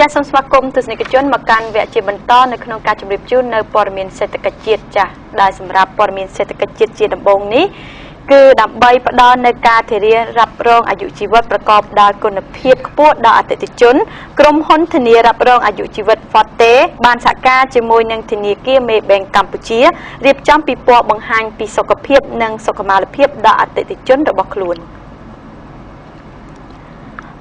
ចាសសូមស្វាគមន៍ទស្សនិកជនមកកាន់វគ្គជាបន្តនៅក្នុងការជម្រាបជូននៅព័ត៌មានសេដ្ឋកិច្ចជាតិចាស់ដែលសម្រាប់ព័ត៌មានសេដ្ឋកិច្ចជាតិជាដំបូងនេះគឺដើម្បីផ្ដល់នូវការធានារ៉ាប់រងអាយុជីវិតប្រកបដោយគុណភាពខ្ពស់ដល់អតិថិជនក្រុមហ៊ុនធានារ៉ាប់រងអាយុជីវិត Forte បានសហការជាមួយនឹងធនាគារមេបេងកម្ពុជារៀបចំពិព័រណ៍បង្ហាញពីសុខភាពនិងសុខុមាលភាពដល់អតិថិជនរបស់ខ្លួន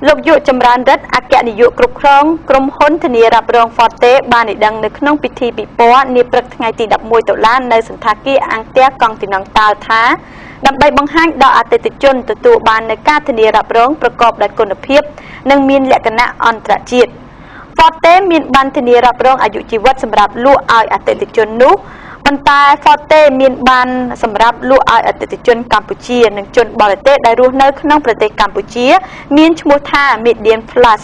លោកយុចម្រើនរិទ្ធអគ្គនាយកគ្រប់គ្រងក្រុមហ៊ុនធានារ៉ាប់រង Forte បានឲ្យដឹងនៅក្នុងពិធីពិព័រណ៍នាព្រឹកថ្ងៃទី11តុលានៅសន្តាគារអង្គរកង់ទីណងតាល់ថាដើម្បីបង្ហាញដល់អតិថិជនទទួលបាននូវការធានារ៉ាប់រងប្រកបដោយគុណភាពនិងមានលក្ខណៈអន្តរជាតិ Forte មានបានធានារ៉ាប់រងអាយុជីវិតសម្រាប់លក់ឲ្យអតិថិជននោះប៉ុន្តែ Forte មានបានសម្រាប់លក់ឲ្យអតិថិជនកម្ពុជានិងជនបរទេសដែលរស់នៅក្នុងប្រទេសកម្ពុជាមានឈ្មោះថា Median Plus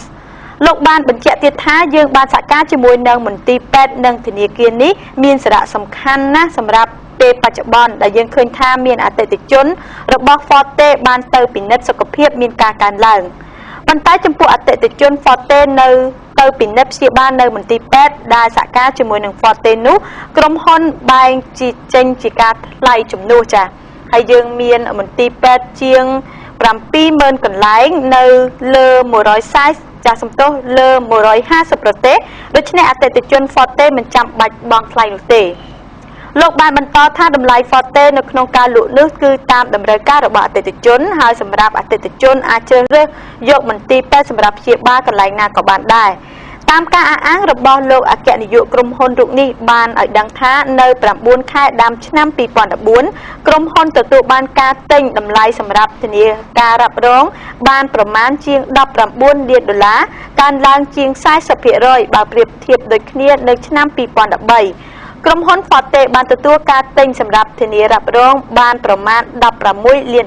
លោកបានបញ្ជាក់ទៀតថាយើងបានសហការជាមួយនឹងមន្ទីរពេទ្យនិងធនាគារនេះមានសារៈសំខាន់ណាស់សម្រាប់ពេលបច្ចុប្បន្នដែលយើងឃើញថាមានអតិថិជនរបស់ Forte បានទៅពិនិត្យសុខភាពមានការកើនឡើងប៉ុន្តែចំពោះអតិថិជន Forte នៅទៅពិនិត្យព្យាបាលនៅមន្ទីរពេទ្យដែលសហការជាមួយនឹង Forte នោះក្រុមហ៊ុនបែងចេញជាការថ្លៃជំនួសចាហើយយើងមានមន្ទីរពេទ្យជាង 70000 កន្លែងនៅលើ140ចាស់សំទោសលើ150ប្រទេសដូច្នេះអតិថិជន Forte មិនចាំបាច់បង់ថ្លៃនោះទេលោកបានបន្តថាតម្លៃ Forte នៅក្នុងការលក់នេះគឺតាមតម្រូវការរបស់អតិថិជនហើយសម្រាប់អតិថិជនអាចជ្រើសរើសយកមន្ទីរពេទ្យសម្រាប់ព្យាបាលកន្លែងណាក៏បានដែរតាមការអះអាងរបស់លោកអគ្គនាយកក្រុមហ៊ុនរូបនេះបានឲ្យដឹងថានៅ9ខែដើមឆ្នាំ2014ក្រុមហ៊ុនទទួលបានការទិញតម្លៃសម្រាប់ធានាការរ៉ាប់រងបានប្រមាណជាង$19 លានកើនឡើងជាង 40% បើប្រៀបធៀបដូចគ្នានៅឆ្នាំ2013ក្រុមហ៊ុន Forte បានទទួលការទិញសម្រាប់ធានារ៉ាប់រងបានប្រមាណ$16 លាន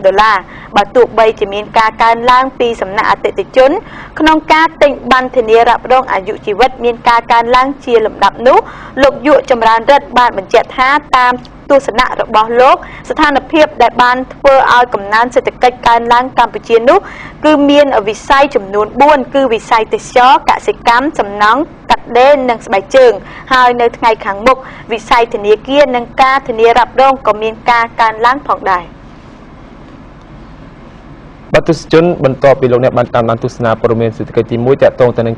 បើទោះបីជាមានការកើនឡើងពីសំណាក់អតិថិជនក្នុងការទិញប័ណ្ណធានារ៉ាប់រងអាយុជីវិតមានការកើនឡើងជាលំដាប់នោះលោកយុចម្រើនរិទ្ធបានបញ្ជាក់ថាតាមទស្សនៈរបស់លោកស្ថានភាពដែលបានធ្វើឲ្យកំណើនសេដ្ឋកិច្ចកើនឡើងកម្ពុជានោះគឺមានវិស័យចំនួន4គឺវិស័យទេសចរណ៍កសិកម្មសំណង់កាត់ដេរនិងស្បែកជើងហើយនៅថ្ងៃខាងមុខវិស័យធនាគារនិងការធានារ៉ាប់រងក៏មានការកើនឡើងផងដែរបាទទស្សនជនបន្តពីលោកអ្នកបានតាមដានទស្សនាព័ត៌មានសេដ្ឋកិច្ចទី1តាក់ទងទៅនឹង